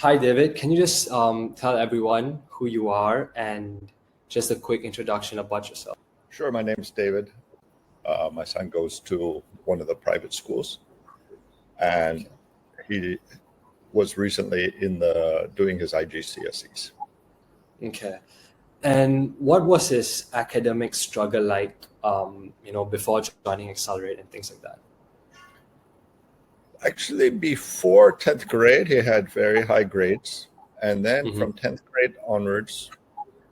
Hi, David. Can you just tell everyone who you are and just a quick introduction about yourself? Sure, my name's David. My son goes to one of the private schools, and he was recently doing his IGCSEs. Okay. And what was his academic struggle like, before joining Accelerate and things like that? Actually, before 10th grade, he had very high grades, and then Mm-hmm. from 10th grade onwards,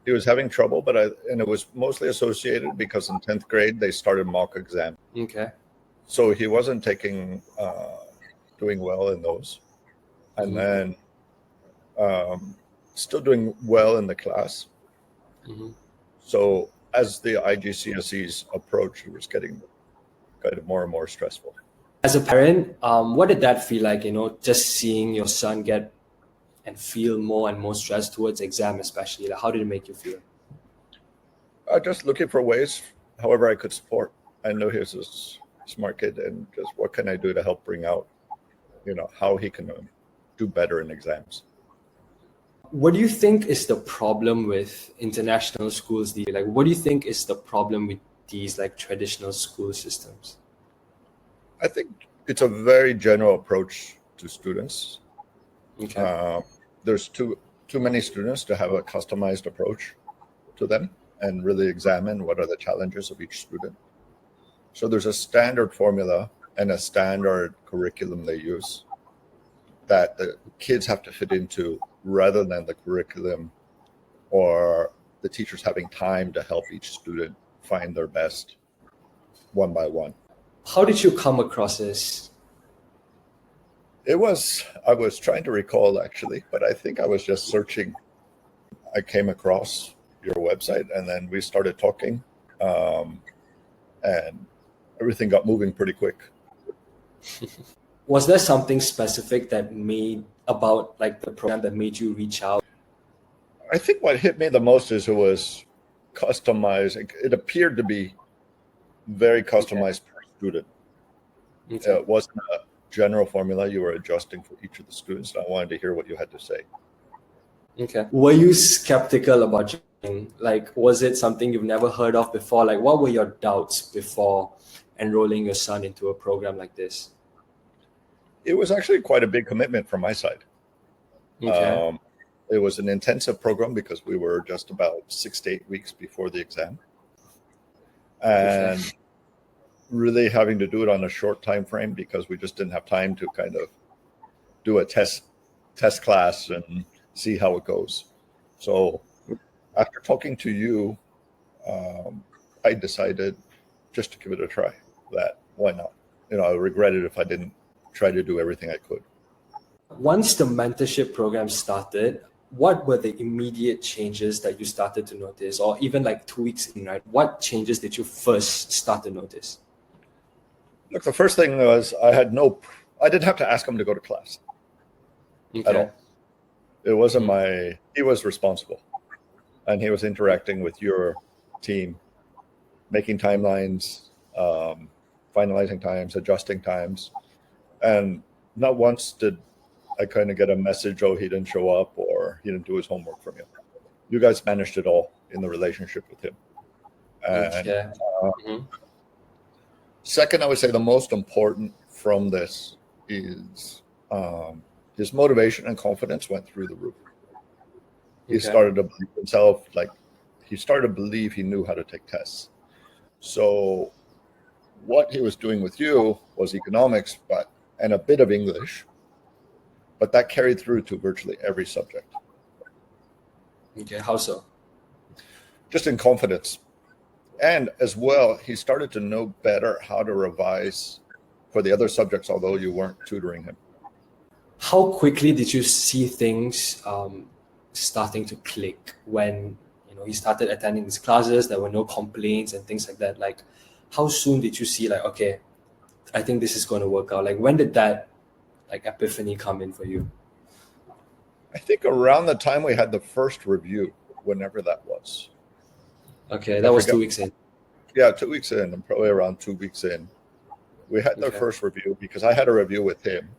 he was having trouble, and it was mostly associated because in 10th grade, they started mock exams. Okay. So he wasn't doing well in those. And Mm-hmm. then still doing well in the class. Mm-hmm. So as the IGCSEs approached, it was getting kind of more and more stressful. As a parent, what did that feel like, just seeing your son get and feel more and more stressed towards exam, especially? Like, how did it make you feel? Just looking for ways, however I could support. I know he's a smart kid, and just what can I do to help bring out, how he can do better in exams. What do you think is the problem with international schools? Like, what do you think is the problem with these like traditional school systems? I think it's a very general approach to students. Okay. There's too many students to have a customized approach to them and really examine what are the challenges of each student. So there's a standard formula and a standard curriculum they use that the kids have to fit into, rather than the curriculum or the teachers having time to help each student find their best one by one. How did you come across this? I was trying to recall actually, but I think I was just searching. I came across your website, and then we started talking, and everything got moving pretty quick. Was there something specific that made about like the program that made you reach out? I think what hit me the most is it was customized. It appeared to be very customized per student. Okay. It wasn't a general formula. You were adjusting for each of the students, and I wanted to hear what you had to say. Okay. Were you skeptical about joining? Like, was it something you've never heard of before? Like, what were your doubts before enrolling your son into a program like this? It was actually quite a big commitment from my side. Okay. It was an intensive program because we were just about 6 to 8 weeks before the exam, and Okay. really having to do it on a short time frame because we just didn't have time to kind of do a test class and see how it goes. So after talking to you, I decided just to give it a try. That why not? I regret it if I didn't try to do everything I could. Once the mentorship program started, what were the immediate changes that you started to notice? Or even like 2 weeks in, right? What changes did you first start to notice? Look, the first thing was I didn't have to ask him to go to class at Okay. all. It wasn't he was responsible, and he was interacting with your team, making timelines, finalizing times, adjusting times. And not once did I kind of get a message, oh, he didn't show up or he didn't do his homework from you. You guys managed it all in the relationship with him. And Okay. Mhm. second, I would say the most important from this is his motivation and confidence went through the roof. He Okay. started to believe himself, he started to believe he knew how to take tests. So what he was doing with you was economics, and a bit of English, but that carried through to virtually every subject. Okay. How so? Just in confidence. And as well, he started to know better how to revise for the other subjects, although you weren't tutoring him. How quickly did you see things starting to click when he started attending these classes? There were no complaints and things like that. Like, how soon did you see like, okay, I think this is going to work out? Like, when did that like epiphany come in for you? I think around the time we had the first review, whenever that was. Okay, I that was forget. 2 weeks in. Yeah, 2 weeks in, and probably around 2 weeks in, we had the Okay. first review because I had a review with him.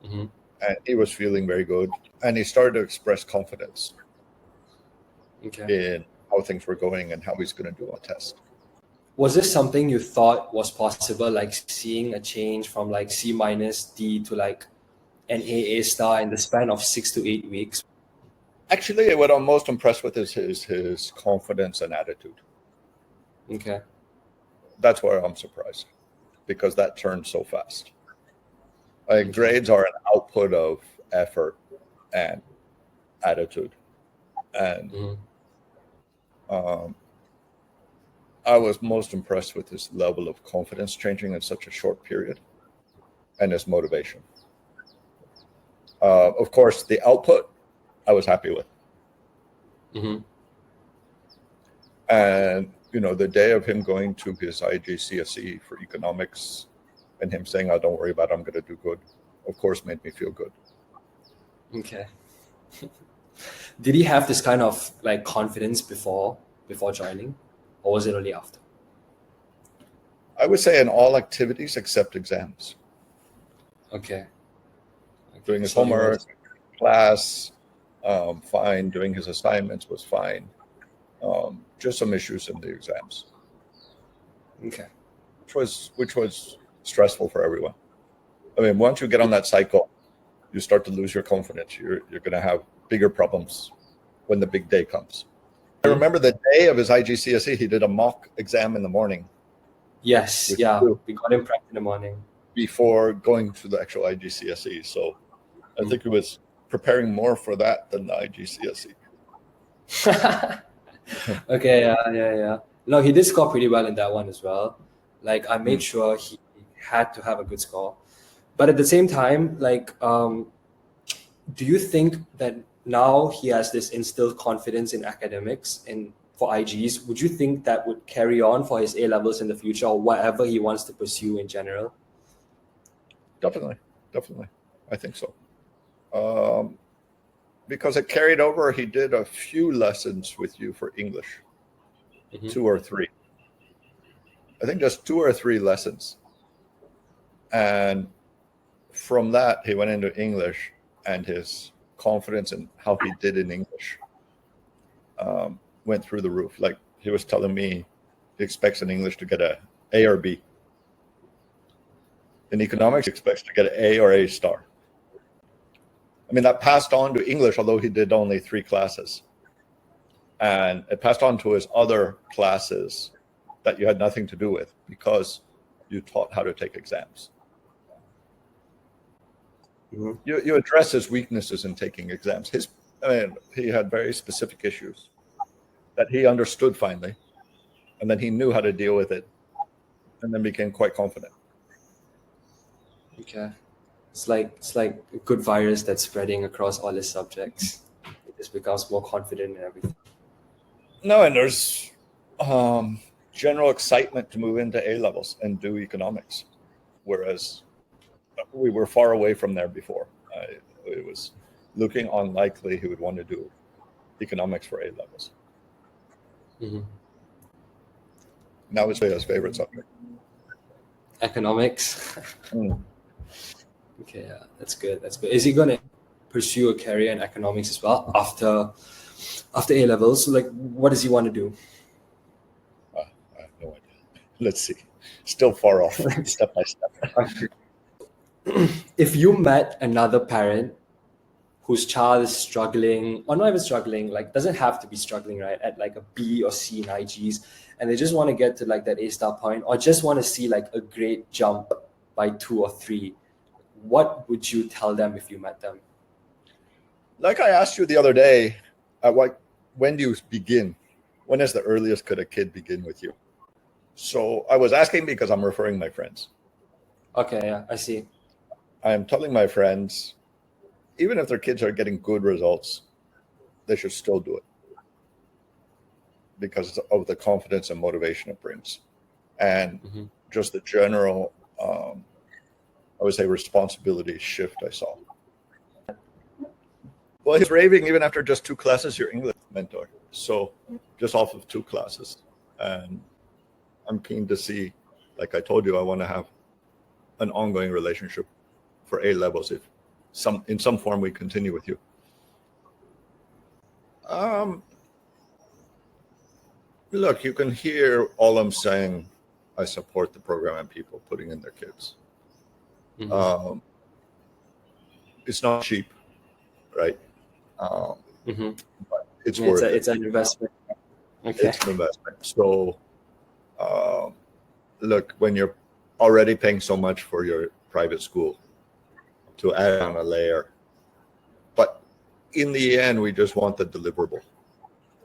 Mhm. and he was feeling very good, and he started to express confidence Okay. in how things were going and how he's going to do on test. Was this something you thought was possible, like seeing a change from like C minus D to like an AA star in the span of 6 to 8 weeks? Actually, what I'm most impressed with is his confidence and attitude. Okay. That's where I'm surprised, because that turned so fast. Okay. Grades are an output of effort and attitude, and Mhm. I was most impressed with his level of confidence changing in such a short period, and his motivation. Of course, the output I was happy with. Mhm. And, the day of him going to his IGCSE for economics and him saying, "Oh, don't worry about it, I'm going to do good," of course, made me feel good. Okay. Did he have this kind of like confidence before joining, or was it only after? I would say in all activities except exams. Okay. Doing his So he homework, was class, fine. Doing his assignments was fine. Just some issues in the exams, okay. which was stressful for everyone. I mean, once you get on that cycle, you start to lose your confidence. You're going to have bigger problems when the big day comes. I remember the day of his IGCSE, he did a mock exam in the morning. Yes, with yeah, you we got him prepped in the morning. before going to the actual IGCSE. So I think he was preparing more for that than the IGCSE. Okay, yeah. No, he did score pretty well in that one as well. Like I made sure he had to have a good score, but at the same time, like, do you think that now he has this instilled confidence in academics and for IGs? Would you think that would carry on for his A levels in the future or whatever he wants to pursue in general? Definitely. I think so. Because it carried over. He did a few lessons with you for English, 2 or 3. I think just 2 or 3 lessons. And from that, he went into English, and his confidence in how he did in English went through the roof. Like he was telling me, he expects in English to get a A or B. In economics, he expects to get an A or A star. I mean, that passed on to English, although he did only 3 classes. And it passed on to his other classes that you had nothing to do with because you taught how to take exams. You address his weaknesses in taking exams. He had very specific issues that he understood finally, and then he knew how to deal with it, and then became quite confident. Okay. It's like a good virus that's spreading across all his subjects. He just becomes more confident in everything. No, and there's general excitement to move into A levels and do economics, whereas we were far away from there before. It was looking unlikely he would want to do economics for A levels. Now it's his favorite subject. Economics. Okay, yeah, that's good. Is he gonna pursue a career in economics as well after A levels? So, like, what does he want to do? I have no idea. Let's see. Still far off, step by step. If you met another parent whose child is struggling, or not even struggling, like doesn't have to be struggling, right, at like a B or C in IGs, and they just want to get to like that A star point, or just want to see like a great jump by 2 or 3, what would you tell them if you met them? Like I asked you the other day, when do you begin? When is the earliest could a kid begin with you? So I was asking because I'm referring my friends. Okay, yeah, I see. I am telling my friends, even if their kids are getting good results, they should still do it because of the confidence and motivation it brings, and just the general, I would say, responsibility shift I saw. Well, he's raving even after just 2 classes, your English mentor. So just off of 2 classes. And I'm keen to see, like I told you, I want to have an ongoing relationship for A levels if in some form we continue with you. Look, you can hear all I'm saying. I support the program and people putting in their kids. Mm-hmm. It's not cheap, right? Mm-hmm. But it's Yeah, worth it. it's an investment. Okay. It's an investment. So, look, when you're already paying so much for your private school, to add on a layer, but in the end, we just want the deliverable,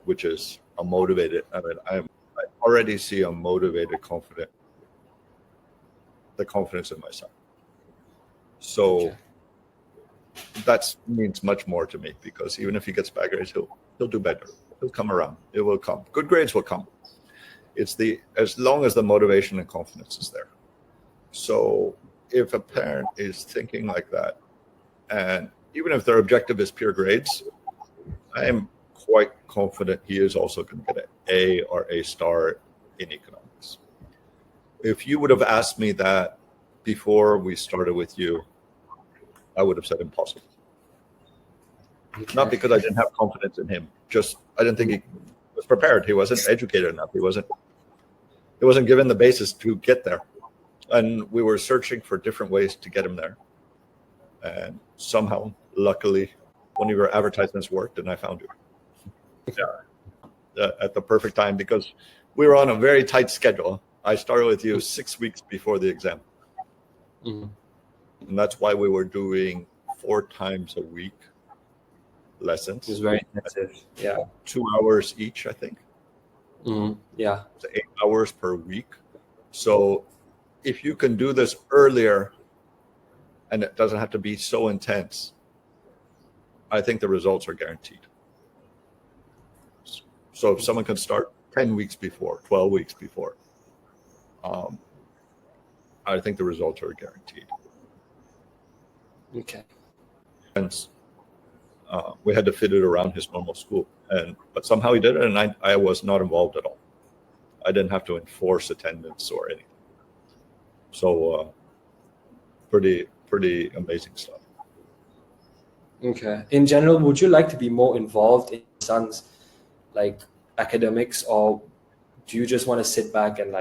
which is a motivated. I mean, I already see a motivated, confident, the confidence in myself. So Okay. that means much more to me, because even if he gets bad grades, he'll do better. He'll come around. It will come. Good grades will come. It's as long as the motivation and confidence is there. So if a parent is thinking like that, and even if their objective is pure grades, I am quite confident he is also going to get an A or A star in economics. If you would have asked me that before we started with you, I would have said impossible. Okay. Not because I didn't have confidence in him, just I didn't think he was prepared. He wasn't educated enough. He wasn't given the basis to get there. And we were searching for different ways to get him there. And somehow, luckily, one of your advertisements worked and I found you. Yeah, at the perfect time, because we were on a very tight schedule. I started with you 6 weeks before the exam. Mm-hmm. And that's why we were doing 4 times a week lessons. It was very intensive. Yeah. 2 hours each, I think. Mm-hmm. Yeah. So 8 hours per week. So if you can do this earlier and it doesn't have to be so intense, I think the results are guaranteed. So if someone can start 10 weeks before, 12 weeks before, I think the results are guaranteed. Okay. And we had to fit it around his normal school, but somehow he did it, and I was not involved at all. I didn't have to enforce attendance or anything. So pretty amazing stuff. Okay. In general, would you like to be more involved in your son's academics, or do you just want to sit back and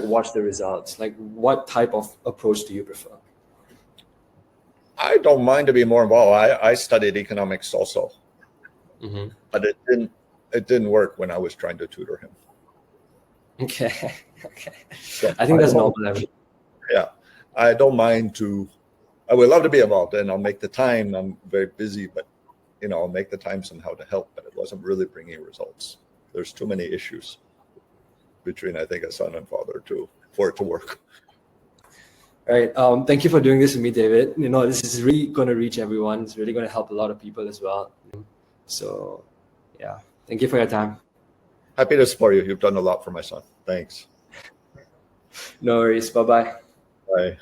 watch the results? What type of approach do you prefer? I don't mind to be more involved. I studied economics also, Mm-hmm. but it didn't work when I was trying to tutor him. Okay. Okay. So I think that's normal. Yeah, I don't mind I would love to be involved, and I'll make the time. I'm very busy, but I'll make the time somehow to help. But it wasn't really bringing results. There's too many issues between, I think, a son and father for it to work. All right. Thank you for doing this with me, David. This is really going to reach everyone. It's really going to help a lot of people as well. So, yeah. Thank you for your time. Happy to support you. You've done a lot for my son. Thanks. No worries. Bye-bye. Bye.